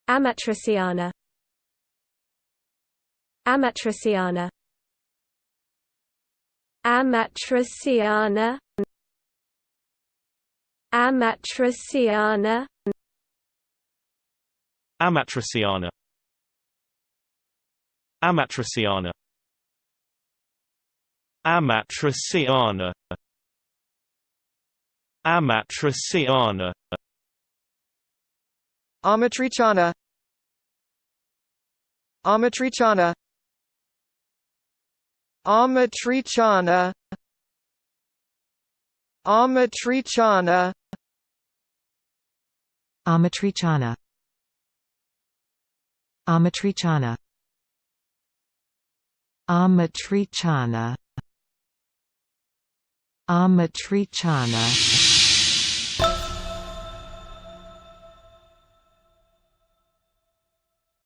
Amatriciana. Amatriciana. Amatriciana. Amatriciana. Amatriciana. Amatriciana. Amatriciana. Amatriciana. Amatriciana. Amatriciana. Amatriciana. Amatriciana. Amatriciana. Amatriciana. Amatriciana. Amatriciana.